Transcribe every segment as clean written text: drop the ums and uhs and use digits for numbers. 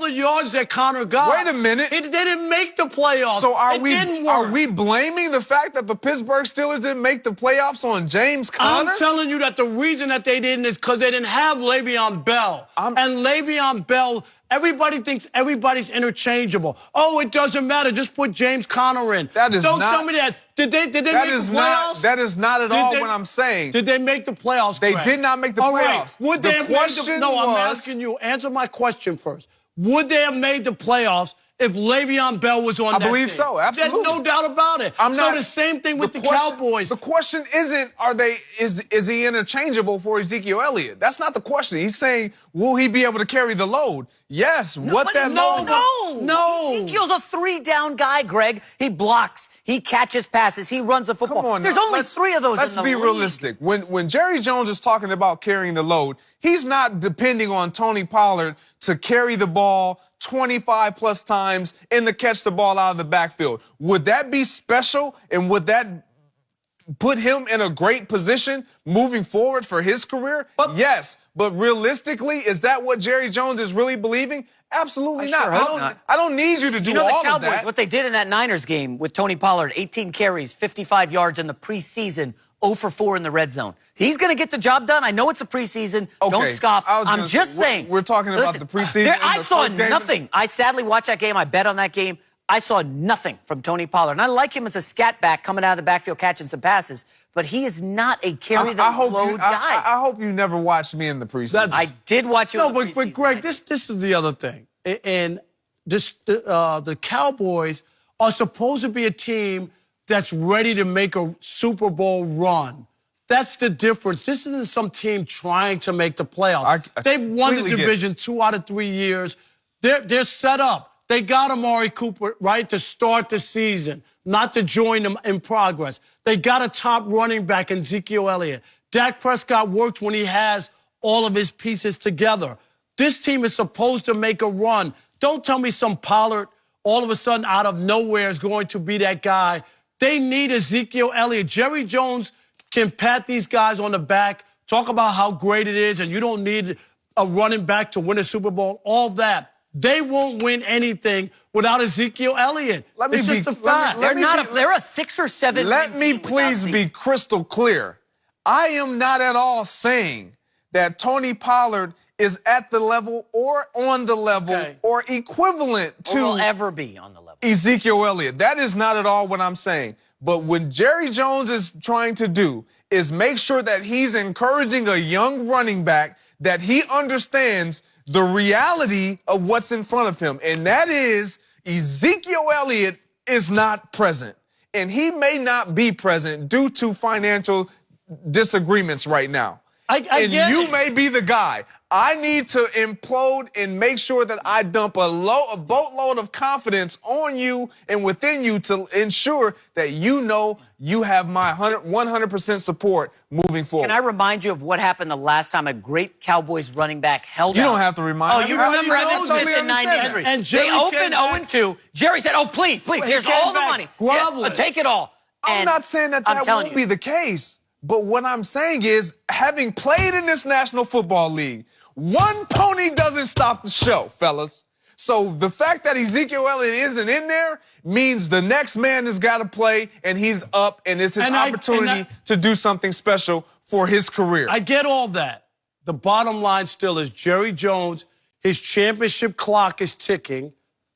the yards that Connor got. Wait a minute. They didn't make the playoffs. So are Didn't we blaming the fact that the Pittsburgh Steelers didn't make the playoffs on James Conner? I'm telling you that the reason that they didn't is because they didn't have Le'Veon Bell. And Le'Veon Bell, everybody thinks everybody's interchangeable. Oh, it doesn't matter. Just put James Conner in. Don't tell me that. Did they make the playoffs? That is not at all what I'm saying. Did they make the playoffs? They did not make the playoffs. Right. Would they have made the, no, I'm asking you. Answer my question first. Would they have made the playoffs if Le'Veon Bell was on that team? I believe so, absolutely. There's no doubt about it. So the same thing with the Cowboys. The question isn't, is he interchangeable for Ezekiel Elliott? That's not the question. He's saying, will he be able to carry the load? Yes. No. Ezekiel's a 3-down guy, Greg. He blocks, he catches passes, he runs the football. Come on, There's only 3 of those in the league. Let's be realistic. When Jerry Jones is talking about carrying the load, he's not depending on Tony Pollard to carry the ball 25-plus times and to catch the ball out of the backfield. Would that be special, and would that put him in a great position moving forward for his career? Yes. But realistically, is that what Jerry Jones is really believing? Absolutely not. I don't need you to do all of that. The Cowboys, what they did in that Niners game with Tony Pollard, 18 carries, 55 yards in the preseason, 0 for 4 in the red zone. He's going to get the job done. I know it's a preseason. Okay. Don't scoff. I'm just saying. We're talking about the preseason. I saw nothing. I sadly watched that game. I bet on that game. I saw nothing from Tony Pollard. And I like him as a scat back coming out of the backfield catching some passes, but he is not a carry-the-load guy. I hope you never watched me in the preseason. I did watch you in the preseason. But Greg, this is the other thing. And the Cowboys are supposed to be a team that's ready to make a Super Bowl run. That's the difference. This isn't some team trying to make the playoffs. They've won the division 2 out of 3 years. They're set up. They got Amari Cooper, right, to start the season, not to join them in progress. They got a top running back in Ezekiel Elliott. Dak Prescott works when he has all of his pieces together. This team is supposed to make a run. Don't tell me some Pollard all of a sudden out of nowhere is going to be that guy. They need Ezekiel Elliott. Jerry Jones can pat these guys on the back, talk about how great it is, and you don't need a running back to win a Super Bowl, all that. They won't win anything without Ezekiel Elliott. It's just a fact. They're a 6 or 7 win Let me team please be crystal clear. I am not at all saying that Tony Pollard is at the level or on the level or equivalent to will ever be on the level. Ezekiel Elliott. That is not at all what I'm saying. But what Jerry Jones is trying to do is make sure that he's encouraging a young running back that he understands the reality of what's in front of him. And that is Ezekiel Elliott is not present. And he may not be present due to financial disagreements right now. You may be the guy. I need to implode and make sure that I dump a boatload of confidence on you and within you to ensure that you know you have my 100% support moving forward. Can I remind you of what happened the last time a great Cowboys running back held out? You don't have to remind me. Oh, you remember Evan Smith in 93. And they opened 0-2. Jerry said, oh, please, here's all the money. Groveling. Take it all. I'm not saying that won't be the case. But what I'm saying is, having played in this National Football League, one pony doesn't stop the show, fellas. So the fact that Ezekiel Elliott isn't in there means the next man has got to play, and he's up, and it's his opportunity to do something special for his career. I get all that. The bottom line still is Jerry Jones, his championship clock is ticking,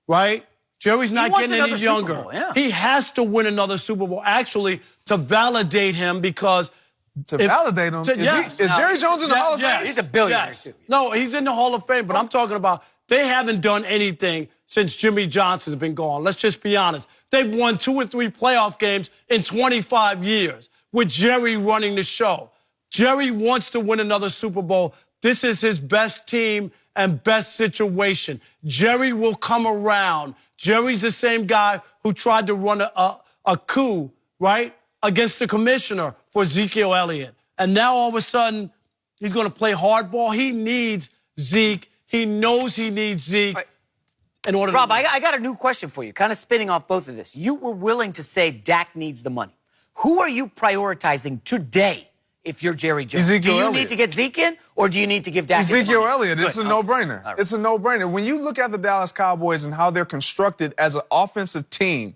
right? Jerry's not getting any younger. He has to win another Super Bowl, actually, to validate him because... validate him? Is Jerry Jones in the Hall of Fame? He's a billionaire, too. No, he's in the Hall of Fame, but I'm talking about they haven't done anything since Jimmy Johnson's been gone. Let's just be honest. They've won 2 or 3 playoff games in 25 years with Jerry running the show. Jerry wants to win another Super Bowl. This is his best team and best situation. Jerry will come around. Jerry's the same guy who tried to run a coup, right, against the commissioner for Ezekiel Elliott. And now all of a sudden, he's going to play hardball. He needs Zeke. He knows he needs Zeke in order Rob, I got a new question for you, kind of spinning off both of this. You were willing to say Dak needs the money. Who are you prioritizing today if you're Jerry Jones? Ezekiel do you Elliott. need to get Zeke in, or do you need to give Dak Ezekiel money? Elliott, it's a Good. no-brainer. Right. It's a no-brainer. When you look at the Dallas Cowboys and how they're constructed as an offensive team,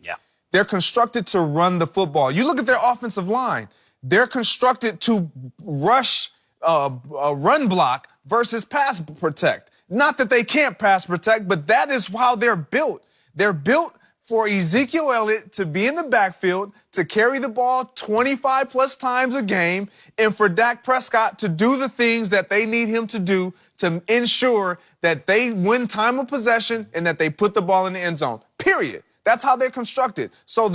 they're constructed to run the football. You look at their offensive line. They're constructed to rush, run block versus pass protect. Not that they can't pass protect, but that is how they're built. They're built for Ezekiel Elliott to be in the backfield, to carry the ball 25-plus times a game, and for Dak Prescott to do the things that they need him to do to ensure that they win time of possession and that they put the ball in the end zone, period. That's how they're constructed. So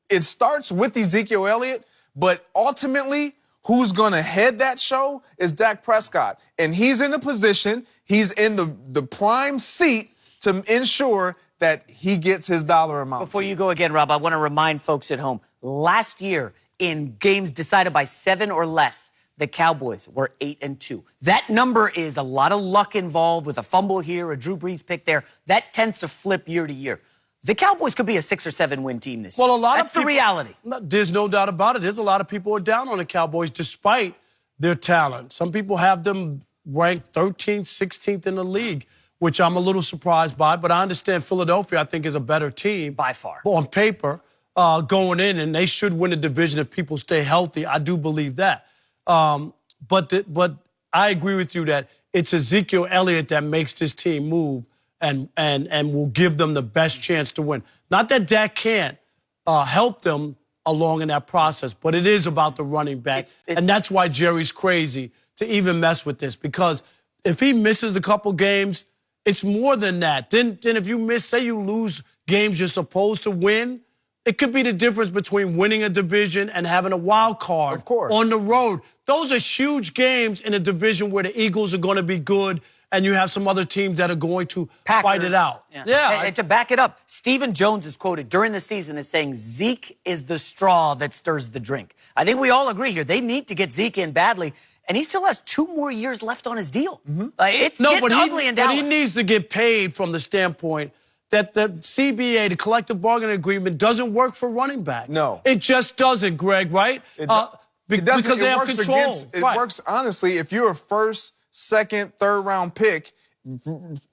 it starts with Ezekiel Elliott, but ultimately, who's going to head that show is Dak Prescott. And he's in a position, he's in the prime seat to ensure that he gets his dollar amount. Before you go again, Rob, I want to remind folks at home, last year in games decided by 7 or less, the Cowboys were 8-2. That number is a lot of luck involved with a fumble here, a Drew Brees pick there. That tends to flip year to year. The Cowboys could be a 6 or 7 win team this year. Well, That's the reality. There's no doubt about it. There's a lot of people who are down on the Cowboys despite their talent. Some people have them ranked 13th, 16th in the league, which I'm a little surprised by. But I understand Philadelphia, I think, is a better team. By far. On paper, going in, and they should win the division if people stay healthy. I do believe that. But I agree with you that it's Ezekiel Elliott that makes this team move and will give them the best chance to win. Not that Dak can't help them along in that process, but it is about the running back. And that's why Jerry's crazy to even mess with this, because if he misses a couple games, it's more than that. Then if you miss, say you lose games you're supposed to win, it could be the difference between winning a division and having a wild card on the road. Those are huge games in a division where the Eagles are going to be good and you have some other teams that are going to fight it out. And to back it up, Stephen Jones is quoted during the season as saying Zeke is the straw that stirs the drink. I think we all agree here. They need to get Zeke in badly, and he still has 2 more years left on his deal. It's getting ugly in Dallas. But he needs to get paid from the standpoint that the CBA, the collective bargaining agreement, doesn't work for running backs. No. It just doesn't, Greg, right? Because they have control. It works, honestly, if you're a first, second, third round pick,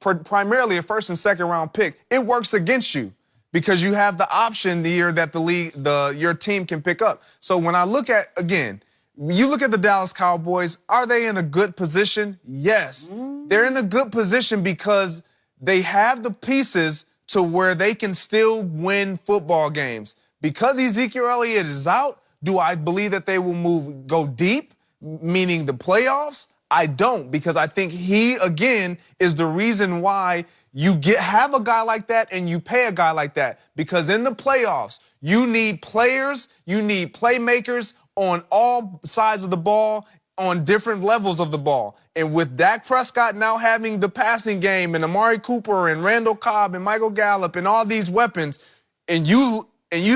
primarily a first and second round pick, it works against you because you have the option the year that your team can pick up. So when I look at, again, you look at the Dallas Cowboys, are they in a good position? Yes. They're in a good position because they have the pieces to where they can still win football games. Because Ezekiel Elliott is out, do I believe that they will go deep, meaning the playoffs? I don't, because I think he, again, is the reason why you have a guy like that and you pay a guy like that. Because in the playoffs, you need players, you need playmakers on all sides of the ball, on different levels of the ball. And with Dak Prescott now having the passing game and Amari Cooper and Randall Cobb and Michael Gallup and all these weapons, and you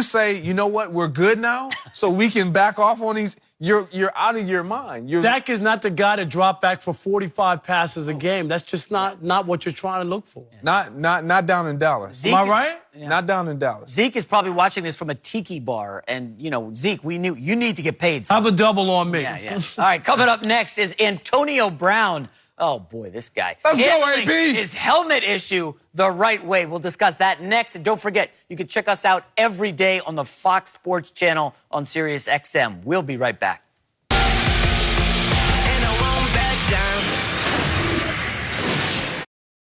say, you know what, we're good now, so we can back off on these. You're out of your mind. Dak is not the guy to drop back for 45 passes a game. That's just not what you're trying to look for. Not down in Dallas. Am I right? Not down in Dallas. Zeke is probably watching this from a tiki bar. And, Zeke, we knew you need to get paid. Have a double on me. Yeah. All right, coming up next is Antonio Brown. Oh, boy, this guy. Let's go, AB. His helmet issue the right way. We'll discuss that next. And don't forget, you can check us out every day on the Fox Sports channel on Sirius XM. We'll be right back.